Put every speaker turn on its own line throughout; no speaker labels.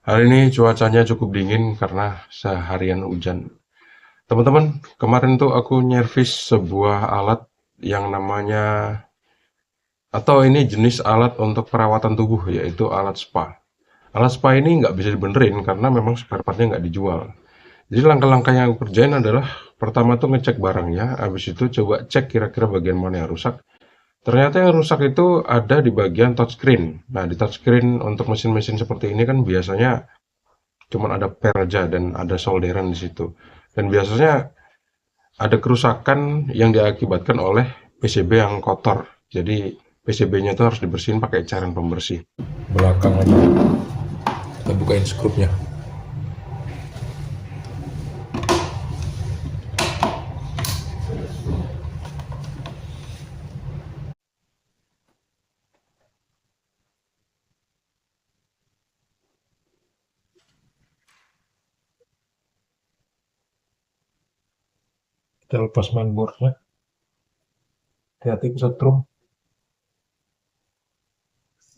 Hari ini cuacanya cukup dingin karena seharian hujan. Teman-teman, kemarin tuh aku nyervis sebuah alat yang namanya, atau ini jenis alat untuk perawatan tubuh, yaitu alat spa. Alat spa ini nggak bisa dibenerin karena memang spare partnya nggak dijual. Jadi langkah-langkah yang aku kerjain adalah pertama tuh ngecek barangnya, habis itu coba cek kira-kira bagian mana yang rusak. Ternyata yang rusak itu ada di bagian touchscreen. Nah, di touchscreen untuk mesin-mesin seperti ini kan biasanya cuman ada per aja dan ada solderan di situ. Dan biasanya ada kerusakan yang diakibatkan oleh PCB yang kotor. Jadi PCB-nya itu harus dibersihin pakai cairan pembersih. Belakang aja. Kita bukain skrupnya. Kita lepas mainboardnya. Hati-hati kesetrum.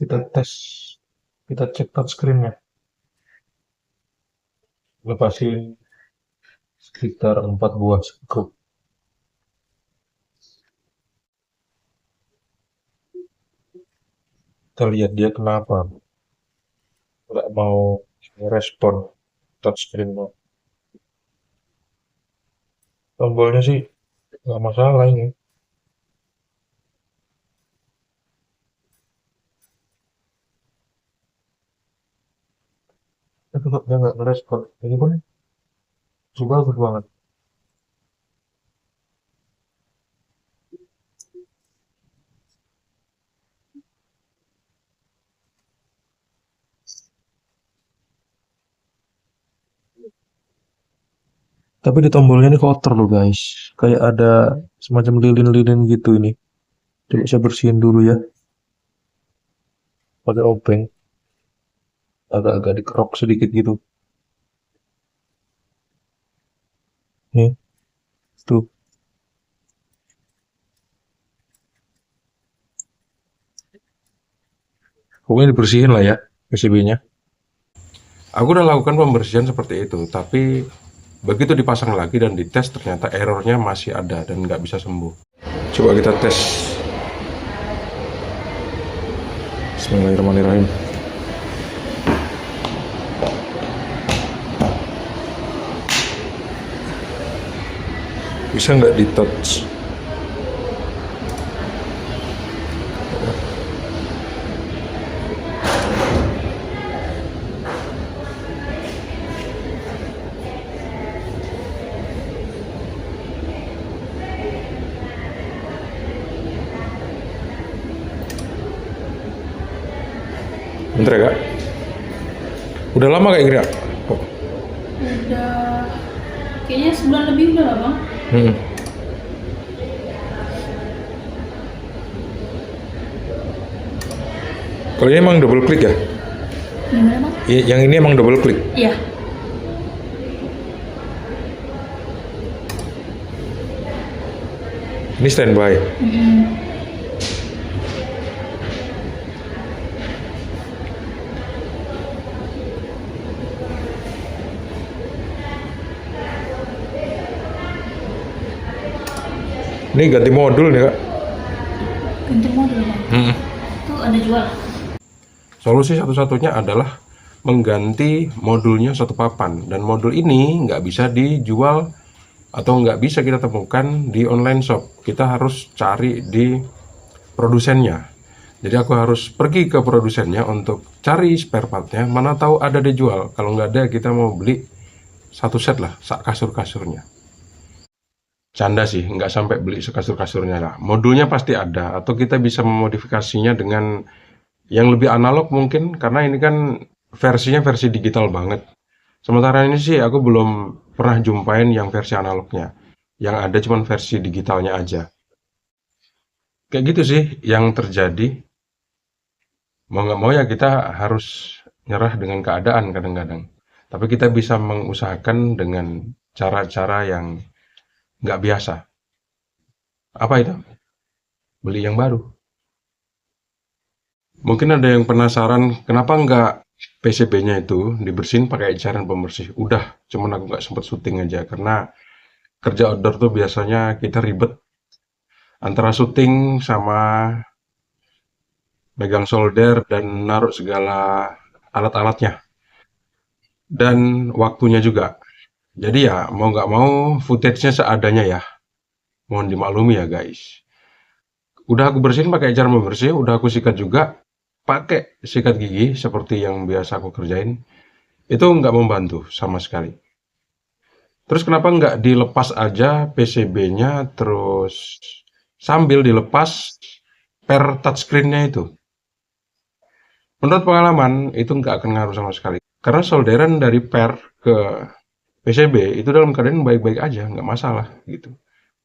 Kita tes. Kita cek touchscreen-nya. Lepasin sekitar 4 buah skrup. Kita lihat dia kenapa. Nggak mau respon touchscreen-nya. Tombolnya sih nggak masalah ini. Tapi kok dia nggak ngerespon. Ini pun bagus banget. Tapi di tombolnya ini kotor loh guys. Kayak ada semacam lilin-lilin gitu ini. Coba saya bersihin dulu ya. Pakai obeng. Agak-agak dikerok sedikit gitu. Nih. Tuh. Pokoknya dibersihin lah ya PCB-nya. Aku udah lakukan pembersihan seperti itu. Tapi begitu dipasang lagi dan dites ternyata errornya masih ada dan nggak bisa sembuh. Coba kita tes. Bismillahirrahmanirrahim. Bisa nggak di touch? Bentar ya kak. Udah lama kayak gini kak? Oh.
Udah kayaknya sebulan lebih udah lah bang.
Kalau ini emang double klik ya?
Gimana bang?
Yang ini emang double klik.
Iya.
Ini standby. Ini ganti modul nih kak.
Ganti modul bang. Itu ada jual.
Solusi satu-satunya adalah mengganti modulnya satu papan. Dan modul ini nggak bisa dijual atau nggak bisa kita temukan di online shop. Kita harus cari di produsennya. Jadi aku harus pergi ke produsennya untuk cari spare partnya. Mana tahu ada dijual. Kalau nggak ada kita mau beli satu set lah, sak kasur-kasurnya. Canda sih, nggak sampai beli sekasur-kasurnya lah. Modulnya pasti ada, atau kita bisa memodifikasinya dengan yang lebih analog mungkin, karena ini kan versinya versi digital banget. Sementara ini sih aku belum pernah jumpain yang versi analognya. Yang ada cuma versi digitalnya aja. Kayak gitu sih yang terjadi. Mau nggak mau ya kita harus nyerah dengan keadaan kadang-kadang. Tapi kita bisa mengusahakan dengan cara-cara yang nggak biasa. Apa itu? Beli yang baru. Mungkin ada yang penasaran, kenapa nggak PCB-nya itu dibersihin pakai cairan pembersih. Udah, cuman aku nggak sempet syuting aja karena kerja outdoor tuh biasanya kita ribet antara syuting sama megang solder dan naruh segala alat-alatnya dan waktunya juga. Jadi ya mau nggak mau footage-nya seadanya ya. Mohon dimaklumi ya guys. Udah aku bersihin pakai cairan pembersih, udah aku sikat juga pakai sikat gigi seperti yang biasa aku kerjain. Itu nggak membantu sama sekali. Terus kenapa nggak dilepas aja PCB-nya terus sambil dilepas per touchscreen-nya itu? Menurut pengalaman itu nggak akan ngaruh sama sekali. Karena solderan dari per ke PCB itu dalam keadaan baik-baik aja, nggak masalah gitu.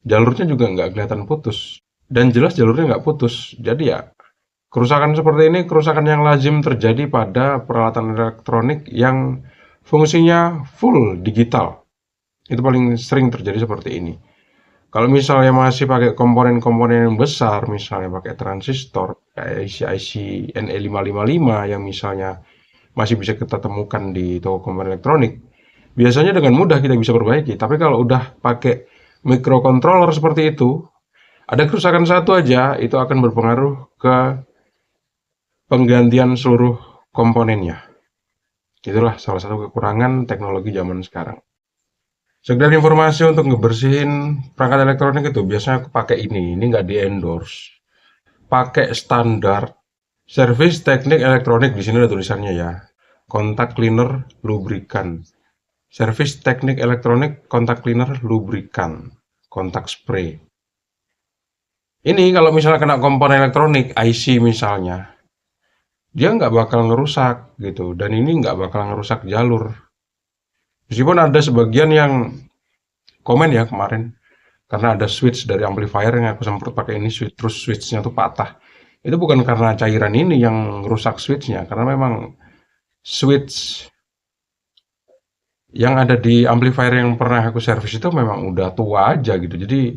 Jalurnya juga nggak kelihatan putus. Dan jelas jalurnya nggak putus. Jadi ya kerusakan seperti ini kerusakan yang lazim terjadi pada peralatan elektronik yang fungsinya full digital. Itu paling sering terjadi seperti ini. Kalau misalnya masih pakai komponen-komponen yang besar, misalnya pakai transistor, kayak IC-IC NE555 yang misalnya masih bisa kita temukan di toko komponen elektronik, biasanya dengan mudah kita bisa perbaiki. Tapi kalau udah pakai microcontroller seperti itu, ada kerusakan satu aja, itu akan berpengaruh ke penggantian seluruh komponennya. Itulah salah satu kekurangan teknologi zaman sekarang. Sekedar informasi untuk ngebersihin perangkat elektronik itu biasanya aku pakai ini nggak di endorse. Pakai standar servis teknik elektronik di sini ada tulisannya ya. Kontak cleaner lubrikan. Servis teknik elektronik kontak cleaner lubrikan. Kontak spray. Ini kalau misalnya kena komponen elektronik IC misalnya, dia nggak bakal ngerusak gitu. Dan ini nggak bakal ngerusak jalur. Meskipun ada sebagian yang komen ya kemarin, karena ada switch dari amplifier yang aku semprot pakai ini, terus switchnya tuh patah. Itu bukan karena cairan ini yang rusak switchnya, karena memang switch yang ada di amplifier yang pernah aku servis itu memang udah tua aja gitu. Jadi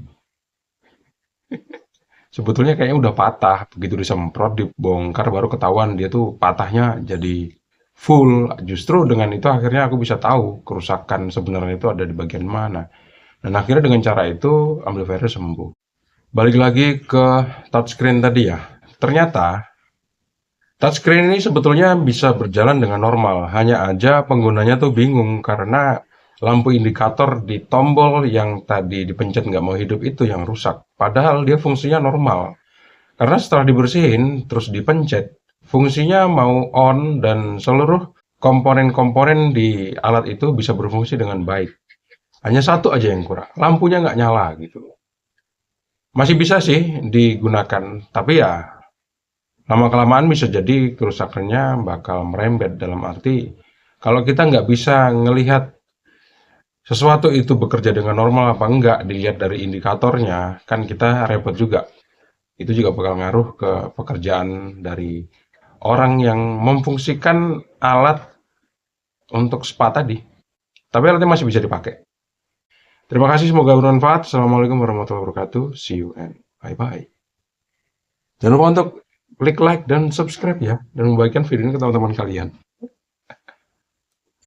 sebetulnya kayaknya udah patah. Begitu disemprot, dibongkar baru ketahuan dia tuh patahnya jadi full. Justru dengan itu akhirnya aku bisa tahu kerusakan sebenarnya itu ada di bagian mana. Dan akhirnya dengan cara itu amplifiernya sembuh. Balik lagi ke touchscreen tadi ya. Ternyata touchscreen ini sebetulnya bisa berjalan dengan normal. Hanya aja penggunanya tuh bingung karena lampu indikator di tombol yang tadi dipencet nggak mau hidup itu yang rusak. Padahal dia fungsinya normal. Karena setelah dibersihin terus dipencet, fungsinya mau on dan seluruh komponen-komponen di alat itu bisa berfungsi dengan baik. Hanya satu aja yang kurang, lampunya nggak nyala gitu. Masih bisa sih digunakan, tapi ya lama-kelamaan bisa jadi kerusakannya bakal merembet dalam arti kalau kita nggak bisa ngelihat sesuatu itu bekerja dengan normal apa enggak dilihat dari indikatornya, kan kita repot juga. Itu juga bakal ngaruh ke pekerjaan dari orang yang memfungsikan alat untuk spa tadi. Tapi alatnya masih bisa dipakai. Terima kasih, semoga bermanfaat. Assalamualaikum warahmatullahi wabarakatuh. See you and bye-bye. Jangan lupa untuk klik like dan subscribe ya, dan membagikan video ini ke teman-teman kalian.